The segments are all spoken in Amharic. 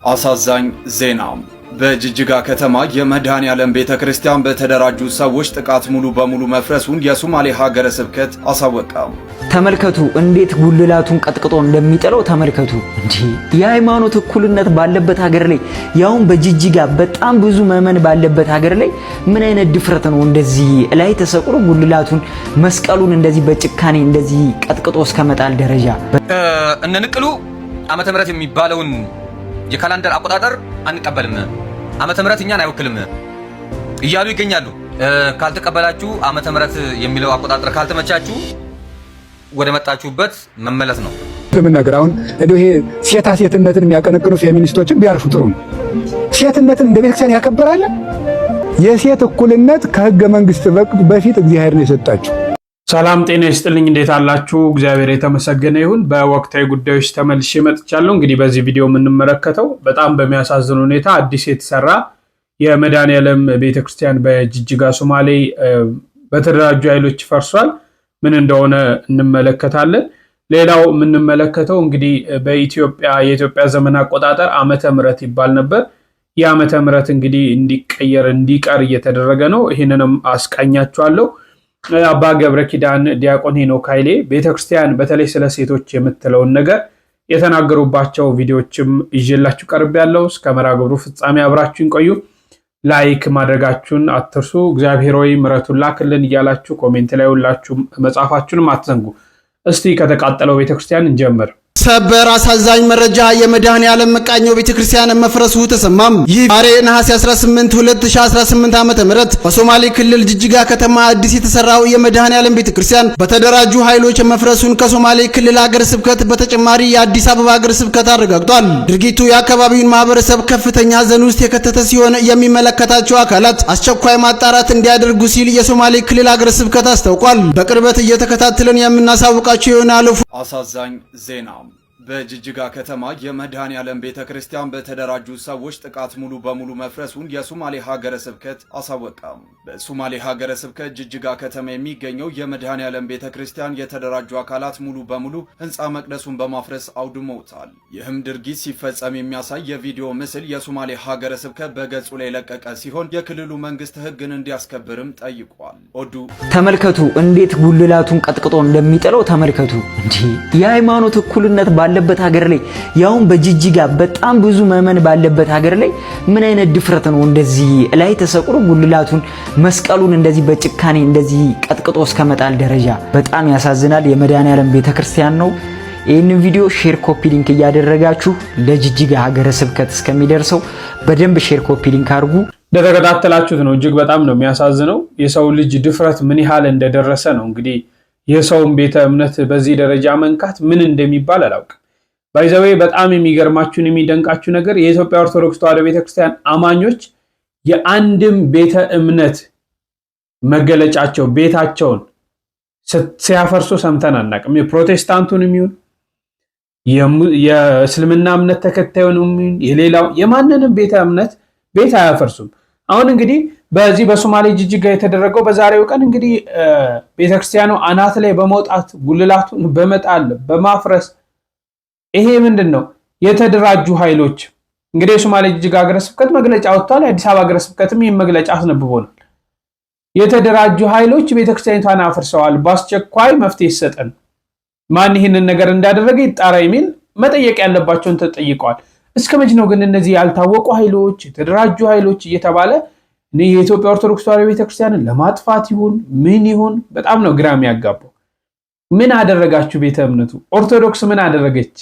አሳዛኝ ዜና በጅጅጋ ከተማ የመድኃኔዓለም ቤተክርስቲያን በተደራጁ ሰዎች ጥቃት ሙሉ በሙሉ መፍረሱን የሶማሌ ሀገረ ስብከት አሳወቀ። ተመልከቱ እንዴት ጉልላቱን ቀጥቅጦ እንደሚጠለው ተመልከቱ። እንጂ የሃይማኖት እኩልነት ባለበት ሀገር ላይ ያውን በጅጅጋ በጣም ብዙ መመን ባለበት ሀገር ላይ ምን አይነት ድፍረት ነው? እንደዚህ ላይ ተሰቅሎ ጉልላቱን መስቀሉን እንደዚህ በጭካኔ እንደዚህ ቀጥቅጦ እስከመጣል ደረጃ እነንቅሉ ዓመተ ምህረት የሚባለውን የካላንደር አቆጣጠር አንቀበልም፣ ዓመተ ምህረት እኛን አይወክልም እያሉ ይገኛሉ። ካልተቀበላችሁ ዓመተ ምህረት የሚለው አቆጣጠር ካልተመቻችሁ ወደ መጣችሁበት መመለስ ነው። ነገር አሁን ይሄ ሴትነትን የሚያቀነቅኑ ፌሚኒስቶችን ቢያርፉ ጥሩ ነው። ሴትነትን እንደ ቤተክርስቲያን ያከበራል። የሴት እኩልነት ከህገ መንግስት በፊት እግዚአብሔር ነው የሰጣቸው። ሰላም ጤና ይስጥልኝ። እንዴት አላችሁ? እግዚአብሔር የተመሰገነ ይሁን። በወቅታዊ ጉዳዮች ተመልሼ መጥቻለሁ። እንግዲህ በዚህ ቪዲዮ የምንመለከተው በጣም በሚያሳዝን ሁኔታ አዲስ የተሰራ የመድኃኔዓለም ቤተክርስቲያን በጅጅጋ ሶማሌ በተደራጁ ኃይሎች ፈርሷል። ምን እንደሆነ እንመለከታለን። ሌላው የምንመለከተው እንግዲህ የኢትዮጵያ ዘመን አቆጣጠር ዓመተ ምህረት ይባል ነበር። የዓመተ ምህረት እንግዲህ እንዲቀር እየተደረገ ነው። ይህንንም አስቃኛችኋለሁ። አባ ገብረ ኪዳን ዲያቆን ሄኖክ ኃይሌ ቤተክርስቲያን በተለይ ስለ ሴቶች የምትለውን ነገር የተናገሩባቸው ቪዲዮዎችም ይዤላችሁ ቀርቤያለሁ። እስከ መርሃ ግብሩ ፍጻሜ አብራችሁን ቆዩ። ላይክ ማድረጋችሁን አትርሱ። እግዚአብሔር ሆይ ምሕረቱን ላክልን እያላችሁ ኮሜንት ላይ ሁላችሁም መጻፋችሁንም አትዘንጉ። እስቲ ከተቃጠለው ቤተክርስቲያን እንጀምር። ሰበር አሳዛኝ መረጃ የመድኃኔዓለም መቃኞ ቤተክርስቲያን መፍረሱ ተሰማም። ይህ ዛሬ ነሐሴ 18 2018 ዓመተ ምህረት በሶማሌ ክልል ጅጅጋ ከተማ አዲስ የተሰራው የመድኃኔዓለም ቤተክርስቲያን በተደራጁ ኃይሎች መፍረሱን ከሶማሌ ክልል ሀገረ ስብከት በተጨማሪ የአዲስ አበባ ሀገረ ስብከት አረጋግጧል። ድርጊቱ የአካባቢውን ማህበረሰብ ከፍተኛ ሐዘን ውስጥ የከተተ ሲሆን የሚመለከታቸው አካላት አስቸኳይ ማጣራት እንዲያደርጉ ሲል የሶማሌ ክልል ሀገረ ስብከት አስታውቋል። በቅርበት እየተከታተለን የምናሳውቃቸው ይሆናል። አሳዛኝ ዜና በጅጅጋ ከተማ የመድኃኔዓለም ቤተክርስቲያን በተደራጁ ሰዎች ጥቃት ሙሉ በሙሉ መፍረሱን የሶማሌ ሀገረ ስብከት አሳወቀ። በሶማሌ ሀገረ ስብከት ጅጅጋ ከተማ የሚገኘው የመድኃኔዓለም ቤተክርስቲያን የተደራጁ አካላት ሙሉ በሙሉ ህንፃ መቅደሱን በማፍረስ አውድመውታል። ይህም ድርጊት ሲፈጸም የሚያሳይ የቪዲዮ ምስል የሶማሌ ሀገረ ስብከት በገጹ ላይ ለቀቀ ሲሆን የክልሉ መንግስት ህግን እንዲያስከብርም ጠይቋል። ተመልከቱ እንዴት ጉልላቱን ቀጥቅጦ እንደሚጠለው ተመልከቱ። እንጂ የሃይማኖት እኩልነት ባለበት ሀገር ላይ ያውን በጅጅጋ በጣም ብዙ መመን ባለበት ሀገር ላይ ምን አይነት ድፍረት ነው? እንደዚህ ላይ ተሰቅሎ ጉልላቱን መስቀሉን እንደዚህ በጭካኔ እንደዚህ ቀጥቅጦ እስከመጣል ደረጃ በጣም ያሳዝናል። የመድኃኔዓለም ቤተክርስቲያን ነው። ይህንን ቪዲዮ ሼር ኮፒ ሊንክ እያደረጋችሁ ለጅጅጋ ሀገረ ስብከት እስከሚደርሰው በደንብ ሼር ኮፒ ሊንክ አድርጉ። እንደተከታተላችሁት ነው። እጅግ በጣም ነው የሚያሳዝነው። የሰው ልጅ ድፍረት ምን ያህል እንደደረሰ ነው። እንግዲህ የሰውን ቤተ እምነት በዚህ ደረጃ መንካት ምን እንደሚባል አላውቅም። ባይዘዌ በጣም የሚገርማችሁን የሚደንቃችሁ ነገር የኢትዮጵያ ኦርቶዶክስ ተዋሕዶ ቤተክርስቲያን አማኞች የአንድም ቤተ እምነት መገለጫቸው ቤታቸውን ሲያፈርሱ ሰምተን አናውቅም። የፕሮቴስታንቱን የሚሆን የእስልምና እምነት ተከታዩን የሚሆን የሌላው የማንንም ቤተ እምነት ቤት አያፈርሱም። አሁን እንግዲህ በዚህ በሶማሌ ጅጅጋ የተደረገው በዛሬው ቀን እንግዲህ ቤተክርስቲያኑ አናት ላይ በመውጣት ጉልላቱን በመጣል በማፍረስ ይሄ ምንድን ነው? የተደራጁ ኃይሎች እንግዲህ የሶማሌ ጅጅጋ ሀገረ ስብከት መግለጫ ወጥቷል። የአዲስ አበባ ሀገረ ስብከትም ይህን መግለጫ አስነብቦናል። የተደራጁ ኃይሎች ቤተክርስቲያኒቷን አፍርሰዋል፣ በአስቸኳይ መፍትሄ ይሰጠን፣ ማን ይህንን ነገር እንዳደረገ ይጣራ የሚል መጠየቅ ያለባቸውን ተጠይቀዋል። እስከ መቼ ነው ግን እነዚህ ያልታወቁ ኃይሎች የተደራጁ ኃይሎች እየተባለ የኢትዮጵያ ኦርቶዶክስ ተዋሕዶ ቤተክርስቲያንን ለማጥፋት ይሁን ምን ይሁን በጣም ነው ግራ የሚያጋባው። ምን አደረጋችሁ? ቤተ እምነቱ ኦርቶዶክስ ምን አደረገች?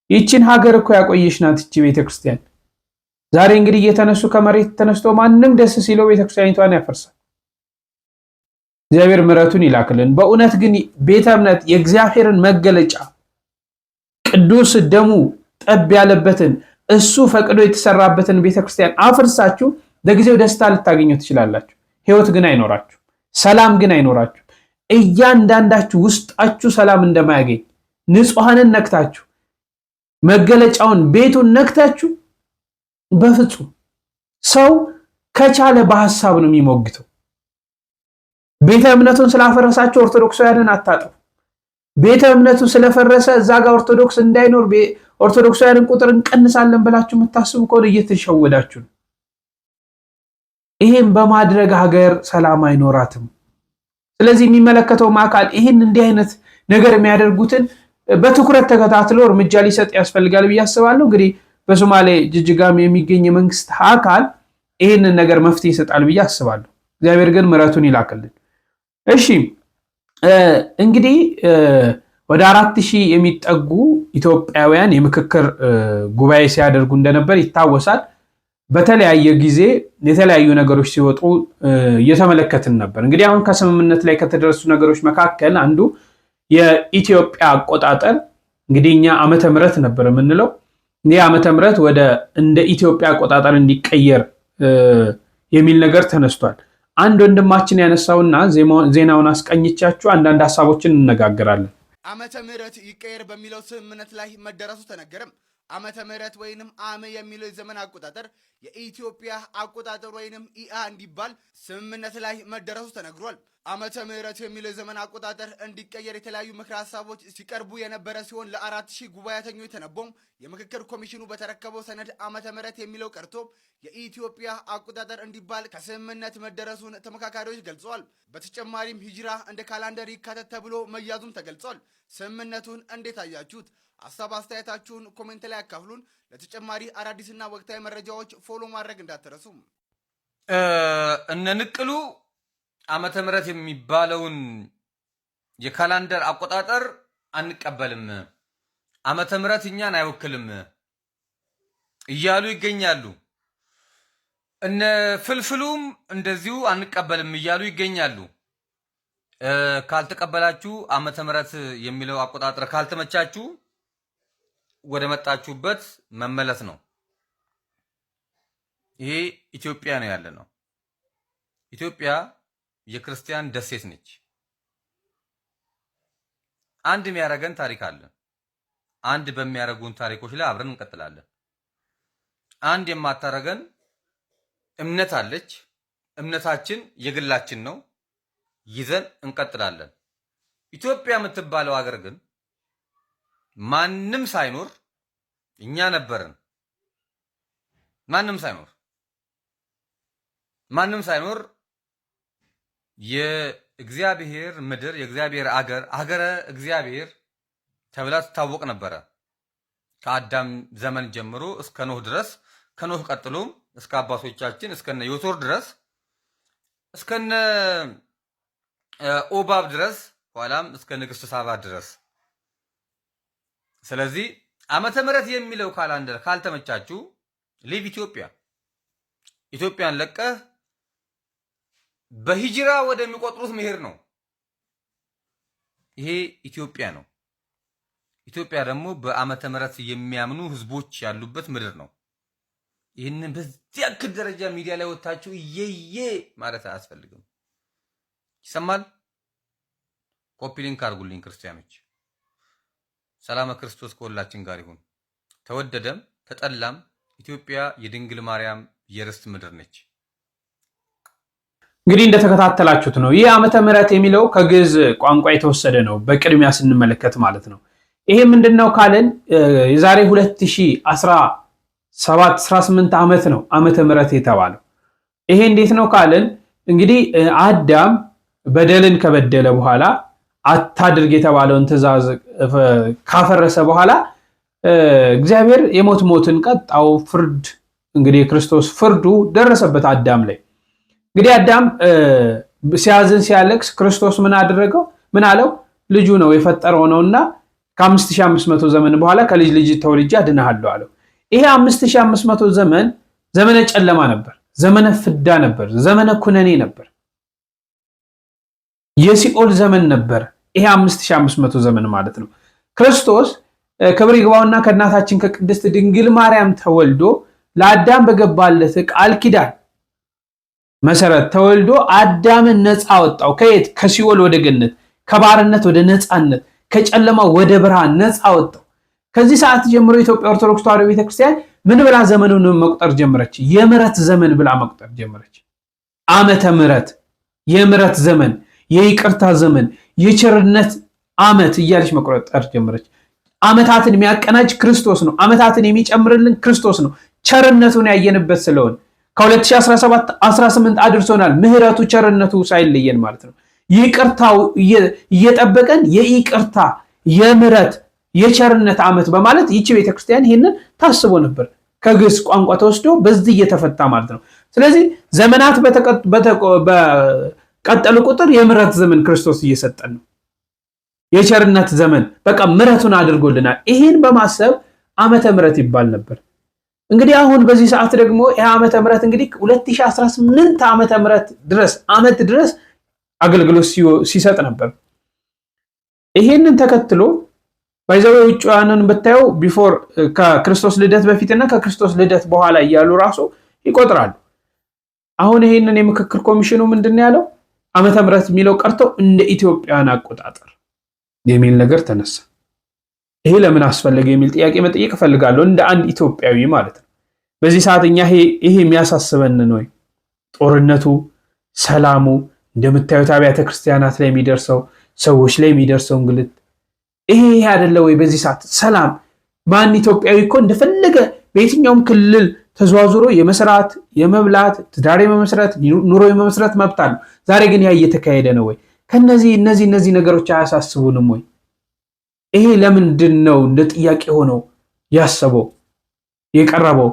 ይችን ሀገር እኮ ያቆየች ናት ይቺ ቤተክርስቲያን። ዛሬ እንግዲህ እየተነሱ ከመሬት ተነስቶ ማንም ደስ ሲለው ቤተክርስቲያኒቷን ያፈርሳል። እግዚአብሔር ምሕረቱን ይላክልን። በእውነት ግን ቤተ እምነት የእግዚአብሔርን መገለጫ ቅዱስ ደሙ ጠብ ያለበትን እሱ ፈቅዶ የተሰራበትን ቤተክርስቲያን አፍርሳችሁ ለጊዜው ደስታ ልታገኙ ትችላላችሁ። ህይወት ግን አይኖራችሁ፣ ሰላም ግን አይኖራችሁ። እያንዳንዳችሁ ውስጣችሁ ሰላም እንደማያገኝ ንጹሐንን ነክታችሁ መገለጫውን ቤቱን ነክታችሁ በፍጹም ሰው ከቻለ በሐሳብ ነው የሚሞግተው። ቤተ እምነቱን ስላፈረሳችሁ ኦርቶዶክሳውያንን አታጠፉ። ቤተ እምነቱ ስለፈረሰ እዛ ጋር ኦርቶዶክስ እንዳይኖር ኦርቶዶክሳውያንን ቁጥር እንቀንሳለን ብላችሁ የምታስቡ ከሆነ እየተሸወዳችሁ ነው። ይሄን በማድረግ ሀገር ሰላም አይኖራትም። ስለዚህ የሚመለከተው አካል ይሄን እንዲህ አይነት ነገር የሚያደርጉትን በትኩረት ተከታትሎ እርምጃ ሊሰጥ ያስፈልጋል ብዬ አስባለሁ። እንግዲህ በሶማሌ ጅጅጋም የሚገኝ የመንግስት አካል ይሄንን ነገር መፍትሄ ይሰጣል ብዬ አስባለሁ። እግዚአብሔር ግን ምሕረቱን ይላክልን። እሺ እንግዲህ ወደ 4000 የሚጠጉ ኢትዮጵያውያን የምክክር ጉባኤ ሲያደርጉ እንደነበር ይታወሳል። በተለያየ ጊዜ የተለያዩ ነገሮች ሲወጡ እየተመለከትን ነበር። እንግዲህ አሁን ከስምምነት ላይ ከተደረሱ ነገሮች መካከል አንዱ የኢትዮጵያ አቆጣጠር እንግዲህ እኛ ዓመተ ምህረት ነበር የምንለው ይህ ዓመተ ምህረት ወደ እንደ ኢትዮጵያ አቆጣጠር እንዲቀየር የሚል ነገር ተነስቷል። አንድ ወንድማችን ያነሳውና ዜናውን አስቀኝቻችሁ አንዳንድ ሀሳቦችን እንነጋገራለን። ዓመተ ምህረት ይቀየር በሚለው ስምምነት ላይ መደረሱ ተነገረም። ዓመተ ምህረት ወይንም ዓመ የሚለው የዘመን አቆጣጠር የኢትዮጵያ አቆጣጠር ወይንም ኢአ እንዲባል ስምምነት ላይ መደረሱ ተነግሯል። ዓመተ ምህረት የሚለው የዘመን አቆጣጠር እንዲቀየር የተለያዩ ምክረ ሀሳቦች ሲቀርቡ የነበረ ሲሆን ለ4000 ጉባኤተኞች ተነቦም የምክክር ኮሚሽኑ በተረከበው ሰነድ ዓመተ ምህረት የሚለው ቀርቶ የኢትዮጵያ አቆጣጠር እንዲባል ከስምምነት መደረሱን ተመካካሪዎች ገልጸዋል። በተጨማሪም ሂጅራ እንደ ካላንደር ይካተት ተብሎ መያዙም ተገልጿል። ስምምነቱን እንዴት አያችሁት? ሀሳብ አስተያየታችሁን ኮሜንት ላይ አካፍሉን። ለተጨማሪ አዳዲስና ወቅታዊ መረጃዎች ፎሎ ማድረግ እንዳትረሱ። እነ ንቅሉ ዓመተ ምህረት የሚባለውን የካላንደር አቆጣጠር አንቀበልም፣ ዓመተ ምህረት እኛን አይወክልም እያሉ ይገኛሉ። እነ ፍልፍሉም እንደዚሁ አንቀበልም እያሉ ይገኛሉ። ካልተቀበላችሁ ዓመተ ምህረት የሚለው አቆጣጠር ካልተመቻችሁ ወደ መጣችሁበት መመለስ ነው። ይሄ ኢትዮጵያ ነው ያለ ነው። ኢትዮጵያ የክርስቲያን ደሴት ነች። አንድ የሚያረገን ታሪክ አለ። አንድ በሚያረጉን ታሪኮች ላይ አብረን እንቀጥላለን። አንድ የማታረገን እምነት አለች። እምነታችን የግላችን ነው። ይዘን እንቀጥላለን። ኢትዮጵያ የምትባለው ሀገር ግን ማንም ሳይኖር እኛ ነበርን። ማንም ሳይኖር የእግዚአብሔር ምድር የእግዚአብሔር ሀገረ እግዚአብሔር ተብላ ትታወቅ ነበረ። ከአዳም ዘመን ጀምሮ እስከ ኖህ ድረስ፣ ከኖህ ቀጥሎም እስከ አባቶቻችን እስከነ ዮቶር ድረስ፣ እስከነ ኦባብ ድረስ፣ ኋላም እስከ ንግስት ሳባ ድረስ። ስለዚህ ዓመተ ምህረት የሚለው ካላንደር ካልተመቻችሁ ሊቭ ኢትዮጵያን ለቀህ በሂጅራ ወደሚቆጥሩት መሄድ ነው። ይሄ ኢትዮጵያ ነው። ኢትዮጵያ ደግሞ በዓመተ ምህረት የሚያምኑ ህዝቦች ያሉበት ምድር ነው። ይህንን በዚህ ያክል ደረጃ ሚዲያ ላይ ወጣችሁ እየየ ማለት አያስፈልግም። ይሰማል? ኮፒ ሊንክ አድርጉልኝ ክርስቲያኖች። ሰላም ክርስቶስ ከሁላችን ጋር ይሁን። ተወደደም ተጠላም ኢትዮጵያ የድንግል ማርያም የርስት ምድር ነች። እንግዲህ እንደተከታተላችሁት ነው። ይህ ዓመተ ምህረት የሚለው ከግዕዝ ቋንቋ የተወሰደ ነው። በቅድሚያ ስንመለከት ማለት ነው። ይሄ ምንድነው ካለን የዛሬ 2018 ዓመት ነው ዓመተ ምህረት የተባለው። ይሄ እንዴት ነው ካለን እንግዲህ አዳም በደልን ከበደለ በኋላ አታድርግ የተባለውን ትእዛዝ ካፈረሰ በኋላ እግዚአብሔር ሞትን ቀጣው። ፍርድ እንግዲህ ክርስቶስ ፍርዱ ደረሰበት አዳም ላይ። እንግዲህ አዳም ሲያዝን ሲያለቅስ ክርስቶስ ምን አደረገው? ምን አለው? ልጁ ነው የፈጠረው ነውና ከ5500 ዘመን በኋላ ከልጅ ልጅ ተወልጄ አድንሃለሁ አለው። ይሄ 5500 ዘመን ዘመነ ጨለማ ነበር፣ ዘመነ ፍዳ ነበር፣ ዘመነ ኩነኔ ነበር፣ የሲኦል ዘመን ነበር። ይሄ 5500 ዘመን ማለት ነው። ክርስቶስ ክብር ይግባውና ከእናታችን ከቅድስት ድንግል ማርያም ተወልዶ ለአዳም በገባለት ቃል ኪዳን መሰረት ተወልዶ አዳምን ነፃ አወጣው። ከየት? ከሲኦል ወደ ገነት፣ ከባርነት ወደ ነፃነት፣ ከጨለማ ወደ ብርሃን ነፃ አወጣው። ከዚህ ሰዓት ጀምሮ የኢትዮጵያ ኦርቶዶክስ ተዋሕዶ ቤተክርስቲያን ምን ብላ ዘመኑን መቁጠር ጀመረች? የምህረት ዘመን ብላ መቁጠር ጀመረች። ዓመተ ምህረት፣ የምህረት ዘመን፣ የይቅርታ ዘመን፣ የቸርነት ዓመት እያለች መቁጠር ጀመረች። ዓመታትን የሚያቀናጅ ክርስቶስ ነው። ዓመታትን የሚጨምርልን ክርስቶስ ነው። ቸርነቱን ያየንበት ስለሆነ ከ2017 18 አድርሶናል። ምህረቱ ቸርነቱ ሳይለየን ማለት ነው። ይቅርታው እየጠበቀን የይቅርታ የምህረት የቸርነት ዓመት በማለት ይቺ ቤተክርስቲያን ይህንን ታስቦ ነበር። ከግዕዝ ቋንቋ ተወስዶ በዚህ እየተፈታ ማለት ነው። ስለዚህ ዘመናት በቀጠሉ ቁጥር የምህረት ዘመን ክርስቶስ እየሰጠን ነው። የቸርነት ዘመን በቃ ምህረቱን አድርጎልናል። ይህን በማሰብ ዓመተ ምህረት ይባል ነበር። እንግዲህ አሁን በዚህ ሰዓት ደግሞ ይህ ዓመተ ምህረት እንግዲህ 2018 ዓመተ ምህረት ድረስ አገልግሎት ሲሰጥ ነበር። ይሄንን ተከትሎ ባይዘው ውጭዋንን ብታየው ቢፎር ከክርስቶስ ልደት በፊትና ከክርስቶስ ልደት በኋላ እያሉ ራሱ ይቆጥራሉ። አሁን ይሄንን የምክክር ኮሚሽኑ ምንድን ያለው ዓመተ ምህረት የሚለው ቀርቶ እንደ ኢትዮጵያን አቆጣጠር የሚል ነገር ተነሳ። ይሄ ለምን አስፈለገ የሚል ጥያቄ መጠየቅ እፈልጋለሁ እንደ አንድ ኢትዮጵያዊ ማለት ነው። በዚህ ሰዓት እኛ ይሄ የሚያሳስበን ነው ወይ? ጦርነቱ፣ ሰላሙ፣ እንደምታዩት አብያተ ክርስቲያናት ላይ የሚደርሰው ሰዎች ላይ የሚደርሰው እንግልት ይሄ አይደለ ወይ? በዚህ ሰዓት ሰላም ማን ኢትዮጵያዊ እኮ እንደፈለገ በየትኛውም ክልል ተዘዋዝሮ የመስራት የመብላት ትዳር የመመስረት ኑሮ የመመስረት መብት አለው። ዛሬ ግን ያ እየተካሄደ ነው ወይ? እነዚህ ነገሮች አያሳስቡንም ወይ? ይሄ ለምንድን ነው እንደ ጥያቄ ሆነው ያሰበው የቀረበው?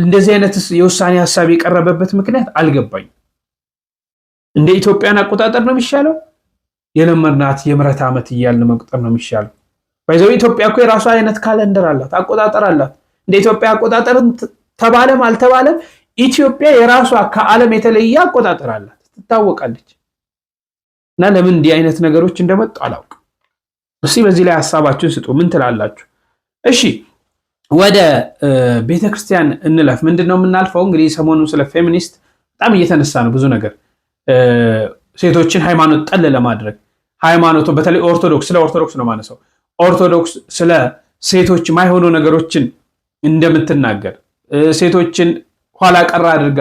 እንደዚህ አይነት የውሳኔ ሀሳብ የቀረበበት ምክንያት አልገባኝ። እንደ ኢትዮጵያን አቆጣጠር ነው የሚሻለው? የለመድናት የምህረት ዓመት እያልን መቁጠር ነው የሚሻለው? ባይዘው ኢትዮጵያ እኮ የራሷ አይነት ካለንደር አላት፣ አቆጣጠር አላት። እንደ ኢትዮጵያ አቆጣጠር ተባለም አልተባለም ኢትዮጵያ የራሷ ከዓለም የተለየ አቆጣጠር አላት፣ ትታወቃለች። እና ለምን እንዲህ አይነት ነገሮች እንደመጡ አላውቅም። እስኪ በዚህ ላይ ሐሳባችሁን ስጡ። ምን ትላላችሁ? እሺ ወደ ቤተክርስቲያን እንለፍ። ምንድነው የምናልፈው? እንግዲህ ሰሞኑን ስለ ፌሚኒስት በጣም እየተነሳ ነው ብዙ ነገር፣ ሴቶችን ሃይማኖት ጠል ለማድረግ ሃይማኖቱ በተለይ ኦርቶዶክስ፣ ስለ ኦርቶዶክስ ነው ማነሳው። ኦርቶዶክስ ስለ ሴቶች ማይሆኑ ነገሮችን እንደምትናገር፣ ሴቶችን ኋላ ቀር አድርጋ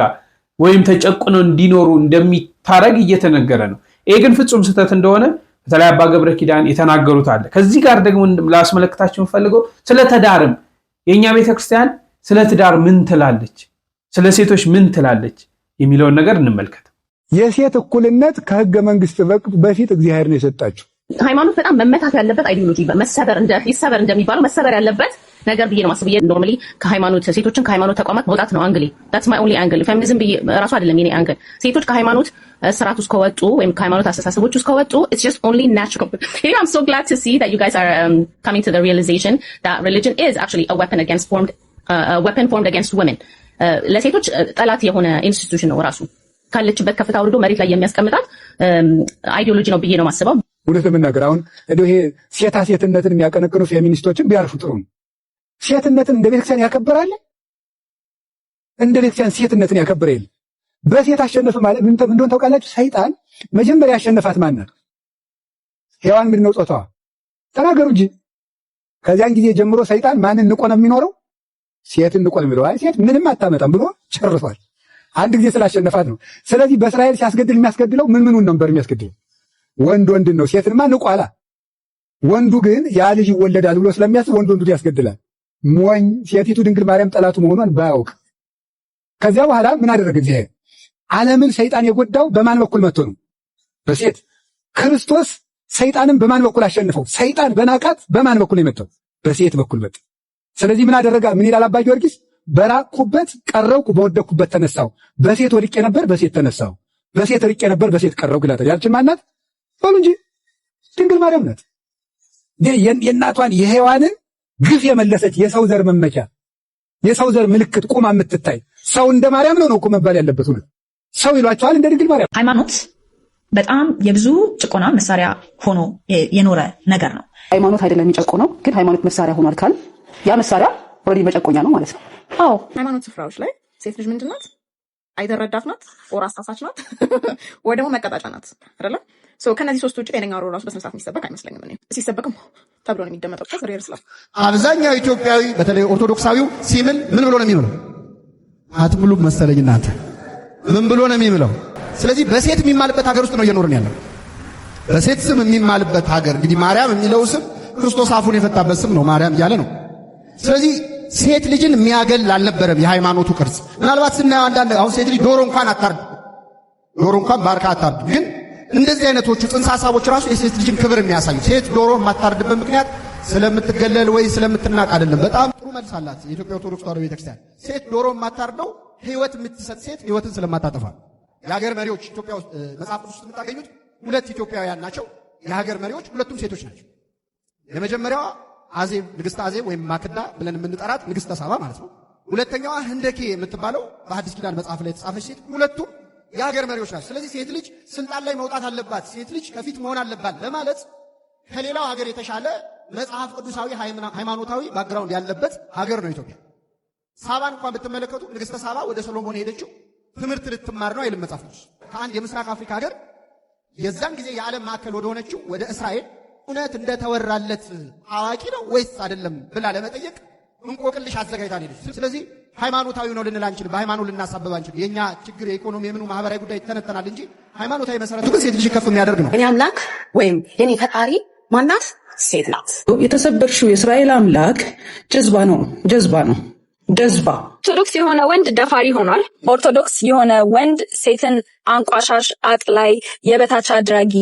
ወይም ተጨቁነው እንዲኖሩ እንደሚታረግ እየተነገረ ነው። ይሄ ግን ፍጹም ስህተት እንደሆነ በተለይ አባ ገብረ ኪዳን የተናገሩት አለ። ከዚህ ጋር ደግሞ ላስመለክታችሁ ፈልገው ስለ ትዳርም የኛ ቤተክርስቲያን ስለ ትዳር ምን ትላለች፣ ስለ ሴቶች ምን ትላለች የሚለውን ነገር እንመልከት። የሴት እኩልነት ከህገ መንግስት በፊት እግዚአብሔር ነው የሰጣቸው። ሃይማኖት በጣም መመታት ያለበት አይዲዮሎጂ ይሰበር እንደሚባለው መሰበር ያለበት ነገር ብዬ ነው ማስብ። ኖርማሊ ከሃይማኖት ሴቶችን ከሃይማኖት ተቋማት መውጣት ነው አንግሊ። that's my only angle። ፌሚኒዝም ራሱ አይደለም የኔ አንግል። ሴቶች ከሃይማኖት ስርዓት ውስጥ ከወጡ ወይም ከሃይማኖት አስተሳሰቦች ውስጥ ከወጡ it's just only natural. You know, I'm so glad to see that you guys are coming to the realization that religion is actually a weapon formed against women. ለሴቶች ጠላት የሆነ ኢንስቲትዩሽን ነው ራሱ ካለችበት ከፍታ አውርዶ መሬት ላይ የሚያስቀምጣት አይዲዮሎጂ ነው ብዬ ነው ማስበው። እውነት ለመናገር አሁን ይሄ ሴትነትን የሚያቀነቅኑ ፌሚኒስቶችን ቢያርፉ ጥሩ ነው። ሴትነትን እንደ ቤተክርስቲያን ያከበራል? እንደ ቤተክርስቲያን ሴትነትን ያከበረ የለም። በሴት አሸነፈ ማለት ምን እንደሆነ ታውቃላችሁ? ሰይጣን መጀመሪያ ያሸነፋት ማን ናት? ሔዋን ምንድን ነው ጾታዋ? ተናገሩ እንጂ። ከዚያን ጊዜ ጀምሮ ሰይጣን ማንን ንቆ ነው የሚኖረው? ሴትን ንቆ ነው የሚኖረው። አይ ሴት ምንም አታመጣም ብሎ ጨርሷል። አንድ ጊዜ ስላሸነፋት ነው። ስለዚህ በእስራኤል ሲያስገድል የሚያስገድለው ምኑን ነበር የሚያስገድለው? ወንድን ነው። ሴትንማ ንቋላ። ወንዱ ግን ያ ልጅ ይወለዳል ብሎ ስለሚያስብ ወንዱን ያስገድላል። ሞኝ ሴቲቱ ድንግል ማርያም ጠላቱ መሆኗን ባያውቅ። ከዚያ በኋላ ምን አደረገ? እግዚአብሔር ዓለምን ሰይጣን የጎዳው በማን በኩል መጥቶ ነው? በሴት። ክርስቶስ ሰይጣንን በማን በኩል አሸንፈው? ሰይጣን በናቃት በማን በኩል ነው የመጣው? በሴት በኩል መጣ። ስለዚህ ምን አደረጋ? ምን ይላል አባ ጊዮርጊስ? በራቅኩበት ቀረብኩ፣ በወደቅኩበት ተነሳው። በሴት ወድቄ ነበር፣ በሴት ተነሳው። በሴት ርቄ ነበር፣ በሴት ቀረብኩ ይላል። ያችን ማናት? በሉ እንጂ ድንግል ማርያም ናት። የእናቷን የሔዋንን ግፍ የመለሰች የሰው ዘር መመኪያ፣ የሰው ዘር ምልክት ቁማ የምትታይ ሰው እንደ ማርያም ነው እኮ መባል ያለበት። ሁሉ ሰው ይሏቸዋል እንደ ድንግል ማርያም። ሃይማኖት በጣም የብዙ ጭቆና መሳሪያ ሆኖ የኖረ ነገር ነው። ሃይማኖት አይደለም የሚጨቆነው፣ ግን ሃይማኖት መሳሪያ ሆኗል ካል ያ መሳሪያ ኦልሬዲ መጨቆኛ ነው ማለት ነው። አዎ ሃይማኖት ስፍራዎች ላይ ሴት ልጅ ምንድን ናት? አይደል ረዳት ናት፣ ኦር አሳሳች ናት፣ ወይ ደግሞ መቀጣጫ ናት አይደለ? ከነዚህ ሶስት ውጭ ጤነኛ ሮ ራሱ በስነ ስርዓት የሚሰበክ አይመስለኝም። እኔ ሲሰበክም ተብሎ ነው የሚደመጠው። አብዛኛው ኢትዮጵያዊ በተለይ ኦርቶዶክሳዊው ሲምል ምን ብሎ ነው የሚምለው? አትምሉ መሰለኝ እናንተ ምን ብሎ ነው የሚምለው? ስለዚህ በሴት የሚማልበት ሀገር ውስጥ ነው እየኖርን ያለው። በሴት ስም የሚማልበት ሀገር እንግዲህ ማርያም የሚለው ስም ክርስቶስ አፉን የፈታበት ስም ነው፣ ማርያም እያለ ነው። ስለዚህ ሴት ልጅን የሚያገል አልነበረም የሃይማኖቱ ቅርጽ። ምናልባት ስናየው አንዳንድ አሁን ሴት ልጅ ዶሮ እንኳን አታርድ፣ ዶሮ እንኳን ባርካ አታርድ። ግን እንደዚህ አይነቶቹ ጽንሰ ሐሳቦች ራሱ የሴት ልጅን ክብር የሚያሳዩ። ሴት ዶሮ የማታርድበት ምክንያት ስለምትገለል ወይ ስለምትናቅ አይደለም። በጣም ጥሩ መልስ አላት የኢትዮጵያ ኦርቶዶክስ ተዋሕዶ ቤተክርስቲያን። ሴት ዶሮ የማታርደው ሕይወት የምትሰጥ ሴት ሕይወትን ስለማታጠፋ። የሀገር መሪዎች ኢትዮጵያ ውስጥ መጽሐፍ ቅዱስ ውስጥ የምታገኙት ሁለት ኢትዮጵያውያን ናቸው። የሀገር መሪዎች ሁለቱም ሴቶች ናቸው። የመጀመሪያዋ አዜብ፣ ንግስት አዜብ ወይም ማክዳ ብለን የምንጠራት ንግስተ ሳባ ማለት ነው። ሁለተኛዋ ህንደኬ የምትባለው በሐዲስ ኪዳን መጽሐፍ ላይ የተጻፈች ሴት። ሁለቱም የሀገር መሪዎች ናቸው። ስለዚህ ሴት ልጅ ስልጣን ላይ መውጣት አለባት፣ ሴት ልጅ ከፊት መሆን አለባት ለማለት ከሌላው ሀገር የተሻለ መጽሐፍ ቅዱሳዊ ሃይማኖታዊ ባክግራውንድ ያለበት ሀገር ነው ኢትዮጵያ። ሳባን እንኳን ብትመለከቱ ንግስተ ሳባ ወደ ሰሎሞን ሄደችው ትምህርት ልትማር ነው አይልም መጽሐፍ ቅዱስ። ከአንድ የምስራቅ አፍሪካ ሀገር የዛን ጊዜ የዓለም ማዕከል ወደ ሆነችው ወደ እስራኤል እውነት እንደተወራለት አዋቂ ነው ወይስ አይደለም ብላ ለመጠየቅ እንቆቅልሽ አዘጋጅታ ነው ሄደች። ስለዚህ ሃይማኖታዊ ነው ልንል አንችልም፣ በሃይማኖት ልናሳብብ አንችልም። የኛ ችግር የኢኮኖሚ የምኑ ማህበራዊ ጉዳይ ይተነተናል እንጂ ሃይማኖታዊ መሰረቱ ግን ሴት ልጅ ከፍ የሚያደርግ ነው። እኔ አምላክ ወይም የኔ ፈጣሪ ማናት? ሴት ናት። የተሰበርሽው የእስራኤል አምላክ ጀዝባ ነው። ኦርቶዶክስ የሆነ ወንድ ደፋሪ ሆኗል። ኦርቶዶክስ የሆነ ወንድ ሴትን አንቋሻሽ፣ አጥላይ፣ የበታች አድራጊ፣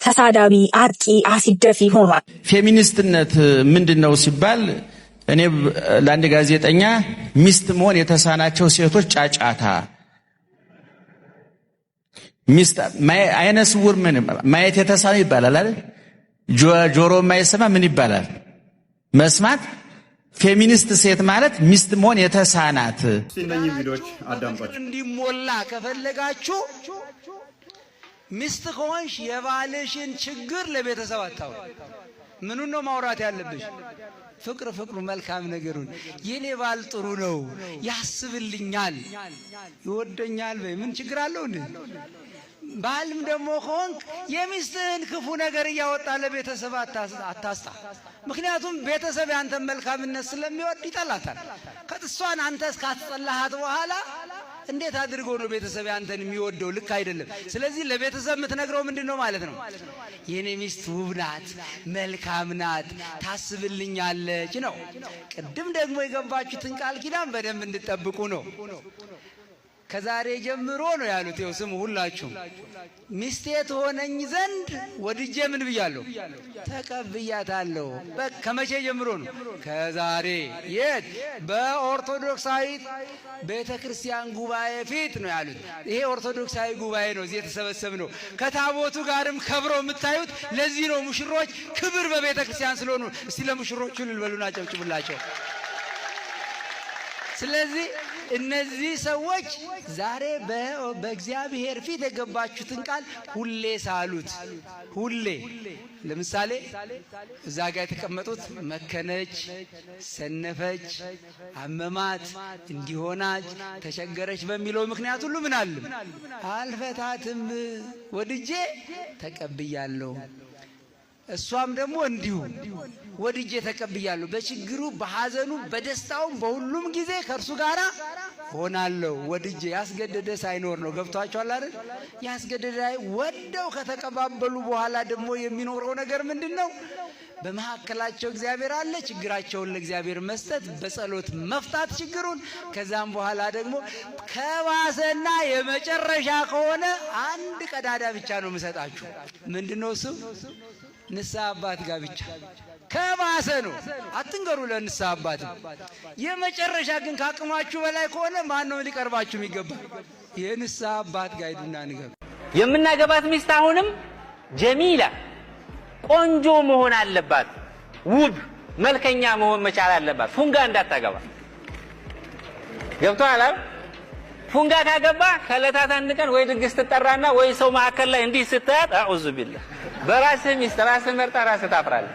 ተሳዳቢ፣ አጥቂ፣ አሲደፊ ሆኗል። ፌሚኒስትነት ምንድነው ሲባል እኔ ለአንድ ጋዜጠኛ ሚስት መሆን የተሳናቸው ሴቶች ጫጫታ፣ ሚስት አይነ ስውር ምን ማየት የተሳነው ይባላል አይደል? ጆሮ የማይሰማ ምን ይባላል? መስማት። ፌሚኒስት ሴት ማለት ሚስት መሆን የተሳናት። እነኚህ ቪዲዮዎች አዳምጧቸው። እንዲሞላ ከፈለጋችሁ ሚስት ከሆንሽ የባልሽን ችግር ለቤተሰብ አታውሪ። ምኑን ነው ማውራት ያለብሽ? ፍቅሩ መልካም ነገሩን። የኔ ባል ጥሩ ነው፣ ያስብልኛል፣ ይወደኛል በይ። ምን ችግር አለው እንዴ? ባልም ደግሞ ከሆንክ የሚስትህን ክፉ ነገር እያወጣ ለቤተሰብ አታስጣ። ምክንያቱም ቤተሰብ ያንተን መልካምነት ስለሚወድ ይጠላታል። ከጥሷን አንተ እስካትጠላሃት በኋላ እንዴት አድርጎ ነው ቤተሰብ ያንተን የሚወደው? ልክ አይደለም። ስለዚህ ለቤተሰብ የምትነግረው ምንድነው ማለት ነው? የኔ ሚስት ውብ ናት፣ መልካም ናት፣ ታስብልኛለች ነው። ቅድም ደግሞ የገባችሁትን ቃል ኪዳን በደንብ እንድጠብቁ ነው። ከዛሬ ጀምሮ ነው ያሉት። ይኸው ስሙ ሁላችሁም። ሚስቴ ትሆነኝ ዘንድ ወድጄ ምን ብያለሁ? ተቀብያታለሁ። ከመቼ ጀምሮ ነው? ከዛሬ። የት? በኦርቶዶክሳዊት ቤተክርስቲያን ጉባኤ ፊት ነው ያሉት። ይሄ ኦርቶዶክሳዊ ጉባኤ ነው፣ እዚህ የተሰበሰብነው። ከታቦቱ ጋርም ከብረው የምታዩት ለዚህ ነው። ሙሽሮች ክብር በቤተክርስቲያን ስለሆኑ እስቲ ለሙሽሮቹ ልበሉና ጨብጭቡላቸው። ስለዚህ እነዚህ ሰዎች ዛሬ በእግዚአብሔር ፊት የገባችሁትን ቃል ሁሌ ሳሉት። ሁሌ ለምሳሌ እዛ ጋር የተቀመጡት መከነች፣ ሰነፈች፣ አመማት፣ እንዲሆናች፣ ተቸገረች በሚለው ምክንያት ሁሉ ምን አለም አልፈታትም፣ ወድጄ ተቀብያለሁ። እሷም ደግሞ እንዲሁ ወድጄ ተቀብያለሁ። በችግሩ በሐዘኑ በደስታውም በሁሉም ጊዜ ከእርሱ ጋር ሆናለሁ። ወድጄ ያስገደደ ሳይኖር ነው። ገብቷቸዋል አይደል? ያስገደደ ወደው ከተቀባበሉ በኋላ ደግሞ የሚኖረው ነገር ምንድነው? በመሐከላቸው እግዚአብሔር አለ። ችግራቸውን ለእግዚአብሔር መስጠት፣ በጸሎት መፍታት ችግሩን። ከዛም በኋላ ደግሞ ከባሰና የመጨረሻ ከሆነ አንድ ቀዳዳ ብቻ ነው የምሰጣችሁ። ምንድነው እሱ? ንስሐ አባት ጋር ብቻ። ከባሰ ነው አትንገሩ ለንስሐ አባት። የመጨረሻ ግን ካቅማችሁ በላይ ከሆነ ማን ነው ሊቀርባችሁ የሚገባ? የንስሐ አባት ጋር ሄዱና ንገሩ። የምናገባት ሚስት አሁንም ጀሚላ ቆንጆ መሆን አለባት። ውብ መልከኛ መሆን መቻል አለባት። ፉንጋ እንዳታገባ። ገብቶሃል? ፉንጋ ካገባ ከዕለታት አንድ ቀን ወይ ድግስ ትጠራና ወይ ሰው መካከል ላይ እንዲህ ስታያት አዑዙ ቢላህ በራስህ ሚስት ራስህ መርጣ ራስህ ታፍራለህ።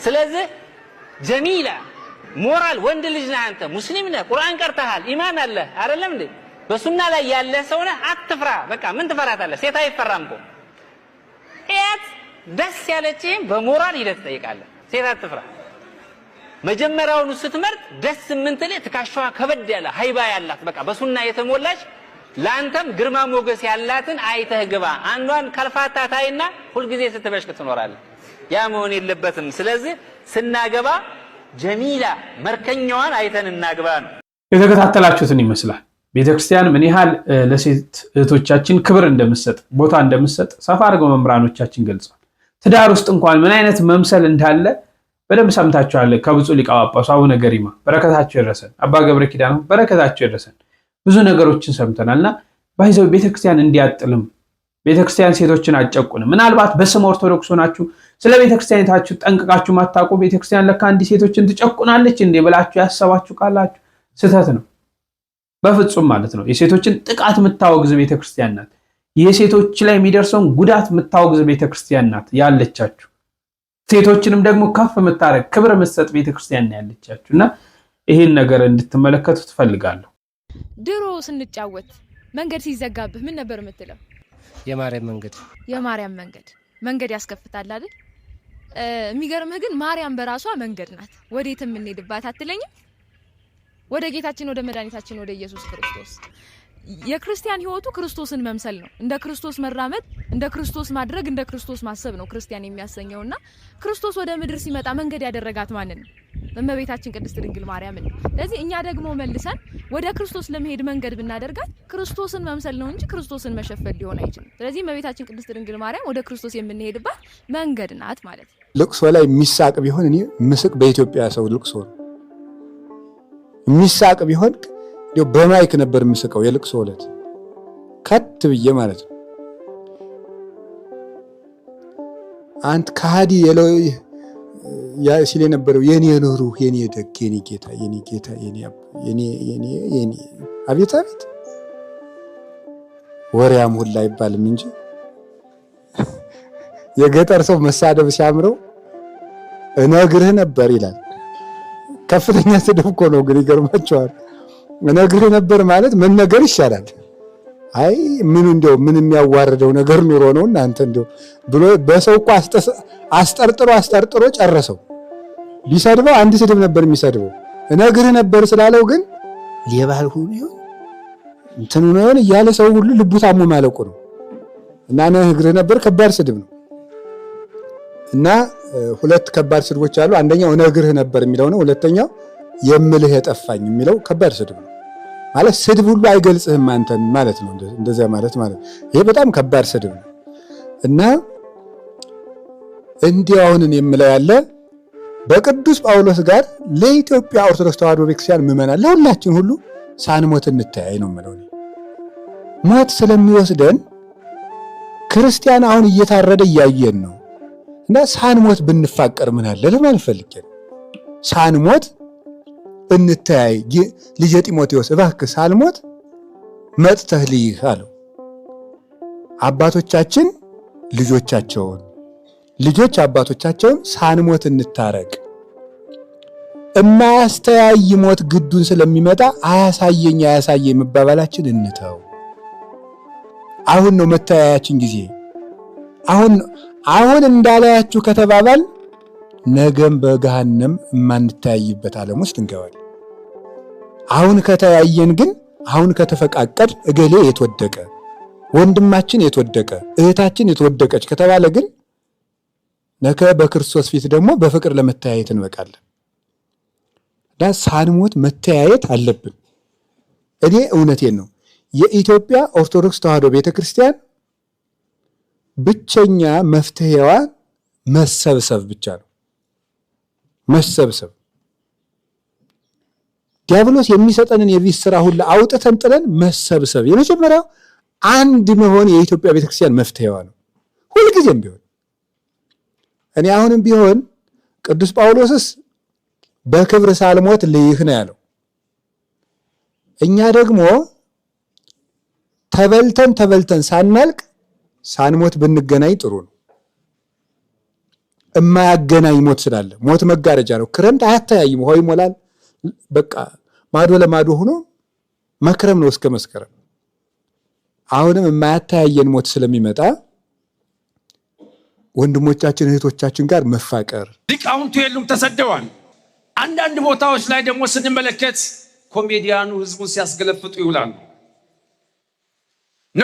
ስለዚህ ጀሚላ ሞራል ወንድ ልጅ ነህ አንተ፣ ሙስሊም ነህ፣ ቁርአን ቀርተሃል፣ ኢማን አለህ አይደለም እንዴ? በሱና ላይ ያለ ሰው ነህ። አትፍራ። በቃ ምን ትፈራታለህ? ሴት አይፈራም እኮ። እያት ደስ ያለችህን በሞራል ሂደህ ትጠይቃለህ። ሴት አትፍራ። መጀመሪያውኑ ስትመርጥ ደስ የምትልህ ትካሻዋ ከበድ ያለ ሃይባ ያላት በቃ በሱና የተሞላች ላንተም ግርማ ሞገስ ያላትን አይተህ ግባ። አንዷን ከልፋታ ታይና ሁልጊዜ ስትበሽቅ ትኖራለህ። ያ መሆን የለበትም። ስለዚህ ስናገባ ጀሚላ መርከኛዋን አይተን እናግባ ነው። የተከታተላችሁትን ይመስላል ቤተክርስቲያን ምን ያህል ለሴት እህቶቻችን ክብር እንደምትሰጥ ቦታ እንደምትሰጥ ሰፋ አድርገው መምህራኖቻችን ገልጸዋል። ትዳር ውስጥ እንኳን ምን አይነት መምሰል እንዳለ በደንብ ሰምታችኋል። ከብፁዕ ሊቀ ጳጳሱ አቡነ ገሪማ በረከታቸው ይድረሰን፣ አባ ገብረ ኪዳኑ በረከታቸው ይድረሰን። ብዙ ነገሮችን ሰምተናልና ባይዘው ቤተክርስቲያን እንዲያጥልም ቤተክርስቲያን ሴቶችን አጨቁንም። ምናልባት በስም ኦርቶዶክስ ሆናችሁ ስለ ቤተክርስቲያኒታችሁ ጠንቅቃችሁ ማታውቁ ቤተክርስቲያን ለካ እንዲህ ሴቶችን ትጨቁናለች እንዴ ብላችሁ ያሰባችሁ ካላችሁ ስህተት ነው። በፍጹም ማለት ነው። የሴቶችን ጥቃት የምታወግዝ ቤተክርስቲያን ናት። የሴቶች ላይ የሚደርሰውን ጉዳት የምታወግዝ ቤተክርስቲያን ናት ያለቻችሁ። ሴቶችንም ደግሞ ከፍ የምታረግ ክብር የምትሰጥ ቤተክርስቲያን ነው ያለቻችሁ እና ይሄን ነገር እንድትመለከቱ ትፈልጋለሁ። ድሮ ስንጫወት መንገድ ሲዘጋብህ ምን ነበር የምትለው? የማርያም መንገድ ያስከፍታል አይደል? የሚገርምህ ግን ማርያም በራሷ መንገድ ናት። ወዴት የምንሄድባት አትለኝም? ወደ ጌታችን ወደ መድኃኒታችን ወደ ኢየሱስ ክርስቶስ። የክርስቲያን ህይወቱ ክርስቶስን መምሰል ነው። እንደ ክርስቶስ መራመድ፣ እንደ ክርስቶስ ማድረግ፣ እንደ ክርስቶስ ማሰብ ነው ክርስቲያን የሚያሰኘውና ክርስቶስ ወደ ምድር ሲመጣ መንገድ ያደረጋት ማንን ነው? እመቤታችን ቅድስት ድንግል ማርያምን ነው። ስለዚህ እኛ ደግሞ መልሰን ወደ ክርስቶስ ለመሄድ መንገድ ብናደርጋት ክርስቶስን መምሰል ነው እንጂ ክርስቶስን መሸፈን ሊሆን አይችልም። ስለዚህ እመቤታችን ቅድስት ድንግል ማርያም ወደ ክርስቶስ የምንሄድባት መንገድ ናት ማለት ነው። ልቅሶ ላይ የሚሳቅ ቢሆን እኔ ምስቅ በኢትዮጵያ ሰው ልቅሶ ነው የሚሳቅ ቢሆን በማይክ ነበር የምስቀው። የልቅሶ ዕለት ከት ብዬ ማለት ነው። አንተ ከሃዲ ሲል የነበረው የኔ ኑሩህ የኔ ደግ የኔ ጌታ የኔ አቤት ወሬያም ሁላ አይባልም እንጂ የገጠር ሰው መሳደብ ሲያምረው እነግርህ ነበር ይላል። ከፍተኛ ስድብ እኮ ነው። ግን ይገርማቸዋል። እነግርህ ነበር ማለት መነገር ይሻላል። አይ ምን የሚያዋርደው ነገር ኑሮ ነው እናንተ እንደው ብሎ በሰው እኮ አስጠርጥሮ ጨረሰው። ቢሰድበው አንድ ስድብ ነበር የሚሰድበው። እነግርህ ነበር ስላለው ግን ሌባልሁ ይሁን እንትኑ ነው እያለ ሰው ሁሉ ልቡ ታሞ ማለቁ ነው። እና እነግርህ ነበር ከባድ ስድብ ነው። እና ሁለት ከባድ ስድቦች አሉ። አንደኛው እነግርህ ነበር የሚለው ነው። ሁለተኛው የምልህ የጠፋኝ የሚለው ከባድ ስድብ ነው። ማለት ስድብ ሁሉ አይገልጽህም አንተን ማለት ነው። እንደዚያ ማለት ይሄ በጣም ከባድ ስድብ ነው። እና እንዲያው አሁን የምለው ያለ በቅዱስ ጳውሎስ ጋር ለኢትዮጵያ ኦርቶዶክስ ተዋሕዶ ቤተክርስቲያን ምዕመናን ለሁላችን ሁሉ ሳንሞት እንተያይ ነው የምለው። ሞት ስለሚወስደን ክርስቲያን አሁን እየታረደ እያየን ነው። እና ሳንሞት ብንፋቀር ምን አለ ለማለት ፈልጌ ነው። ሳንሞት እንተያይ። ልጄ ጢሞቴዎስ እባክህ ሳልሞት መጥተህ ልይህ አለው። አባቶቻችን ልጆቻቸውን፣ ልጆች አባቶቻቸውን ሳንሞት እንታረቅ። እማያስተያይ ሞት ግዱን ስለሚመጣ አያሳየኝ መባባላችን እንተው። አሁን ነው መተያያችን ጊዜ። አሁን እንዳላያችሁ ከተባባል ነገም በገሃነም የማንተያይበት ዓለም ውስጥ እንገባለን። አሁን ከተያየን ግን አሁን ከተፈቃቀድ እገሌ የተወደቀ ወንድማችን የተወደቀ እህታችን የተወደቀች ከተባለ ግን ነገ በክርስቶስ ፊት ደግሞ በፍቅር ለመተያየት እንበቃለን። ሳንሞት መተያየት አለብን። እኔ እውነቴን ነው። የኢትዮጵያ ኦርቶዶክስ ተዋሕዶ ቤተክርስቲያን ብቸኛ መፍትሄዋ መሰብሰብ ብቻ ነው። መሰብሰብ ዲያብሎስ የሚሰጠንን የቤት ስራ ሁሉ አውጥተን ጥለን መሰብሰብ የመጀመሪያው አንድ መሆን የኢትዮጵያ ቤተክርስቲያን መፍትሄዋ ነው። ሁልጊዜም ቢሆን እኔ አሁንም ቢሆን ቅዱስ ጳውሎስስ በክብር ሳልሞት ልይህ ነው ያለው። እኛ ደግሞ ተበልተን ሳናልቅ ሳንሞት ብንገናኝ ጥሩ ነው። እማያገናኝ ሞት ስላለ ሞት መጋረጃ ነው። ክረምት አያተያይም፣ ውሃው ይሞላል። በቃ ማዶ ለማዶ ሆኖ መክረም ነው እስከ መስከረም። አሁንም የማያተያየን ሞት ስለሚመጣ ወንድሞቻችን እህቶቻችን ጋር መፋቀር። ሊቃውንቱ የሉም፣ ተሰደዋል። አንዳንድ ቦታዎች ላይ ደግሞ ስንመለከት ኮሜዲያኑ ህዝቡን ሲያስገለፍጡ ይውላሉ።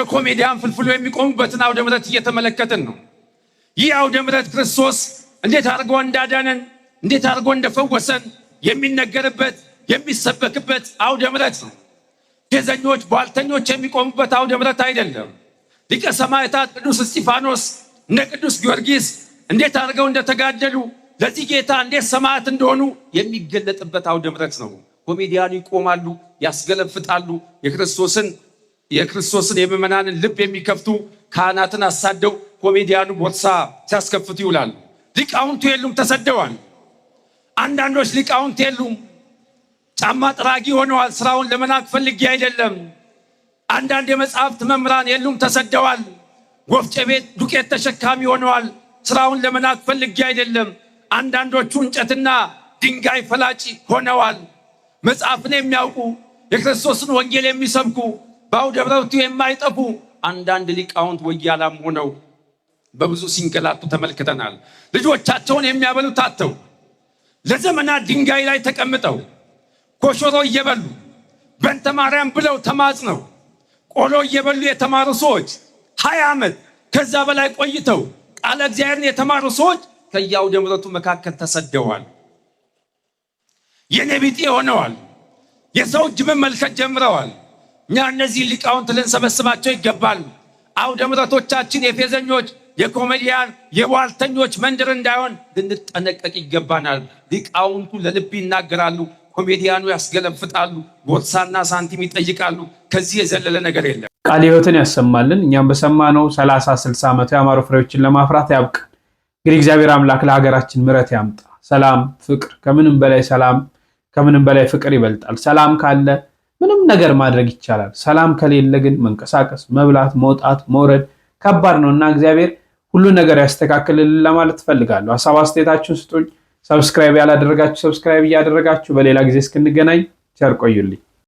ኮሜዲያን ፍልፍሉ የሚቆሙበትን አውደ ምሕረት እየተመለከትን ነው። ይህ አውደ ምሕረት ክርስቶስ እንዴት አድርጎ እንዳዳነን እንዴት አድርጎ እንደፈወሰን የሚነገርበት የሚሰበክበት አውደ ምሕረት ነው። ፌዘኞች ቧልተኞች የሚቆሙበት አውደ ምሕረት አይደለም። ሊቀ ሰማዕታት ቅዱስ እስጢፋኖስ እነ ቅዱስ ጊዮርጊስ እንዴት አድርገው እንደተጋደሉ ለዚህ ጌታ እንዴት ሰማዕት እንደሆኑ የሚገለጥበት አውደ ምሕረት ነው። ኮሜዲያኑ ይቆማሉ፣ ያስገለፍጣሉ። የክርስቶስን የምዕመናንን ልብ የሚከፍቱ ካህናትን አሳደው ኮሜዲያኑ ቦርሳ ሲያስከፍቱ ይውላሉ። ሊቃውንቱ የሉም፣ ተሰደዋል። አንዳንዶች ሊቃውንት የሉም፣ ጫማ ጥራጊ ሆነዋል። ስራውን ለመናቅ ፈልጌ አይደለም። አንዳንድ የመጽሐፍት መምህራን የሉም፣ ተሰደዋል። ወፍጮ ቤት ዱቄት ተሸካሚ ሆነዋል። ስራውን ለመናቅ ፈልጌ አይደለም። አንዳንዶቹ እንጨትና ድንጋይ ፈላጭ ሆነዋል። መጽሐፍን የሚያውቁ የክርስቶስን ወንጌል የሚሰብኩ በአውደ ምሕረቱ የማይጠፉ አንዳንድ ሊቃውንት ወያላም ሆነው በብዙ ሲንገላቱ ተመልክተናል። ልጆቻቸውን የሚያበሉ ታተው ለዘመናት ድንጋይ ላይ ተቀምጠው ኮሾሮ እየበሉ በእንተ ማርያም ብለው ተማጽነው ቆሎ እየበሉ የተማሩ ሰዎች 20 ዓመት ከዛ በላይ ቆይተው ቃለ እግዚአብሔርን የተማሩ ሰዎች ከየአውደ ምሕረቱ መካከል ተሰደዋል። የኔ ቢጤ ሆነዋል። የሰው እጅ መመልከት ጀምረዋል። እኛ እነዚህ ሊቃውንት ልንሰበስባቸው ይገባል። አውደ ምሕረቶቻችን የፌዘኞች የኮሜዲያን የቧልተኞች መንደር እንዳይሆን ልንጠነቀቅ ይገባናል። ሊቃውንቱ ለልብ ይናገራሉ፣ ኮሜዲያኑ ያስገለፍጣሉ፣ ቦርሳና ሳንቲም ይጠይቃሉ። ከዚህ የዘለለ ነገር የለም። ቃለ ሕይወትን ያሰማልን። እኛም በሰማነው 30-60 ዓመት ያማሩ ፍሬዎችን ለማፍራት ያብቃን። እንግዲህ እግዚአብሔር አምላክ ለሀገራችን ምሕረት ያምጣ። ሰላም፣ ፍቅር፣ ከምንም በላይ ሰላም፣ ከምንም በላይ ፍቅር ይበልጣል። ሰላም ካለ ምንም ነገር ማድረግ ይቻላል። ሰላም ከሌለ ግን መንቀሳቀስ፣ መብላት፣ መውጣት፣ መውረድ ከባድ ነውና እግዚአብሔር ሁሉ ነገር ያስተካክልልን ለማለት ፈልጋለሁ። ሐሳብ አስተያየታችሁን ስጡኝ። ሰብስክራይብ ያላደረጋችሁ ሰብስክራይብ እያደረጋችሁ በሌላ ጊዜ እስክንገናኝ ቸር ቆዩልኝ።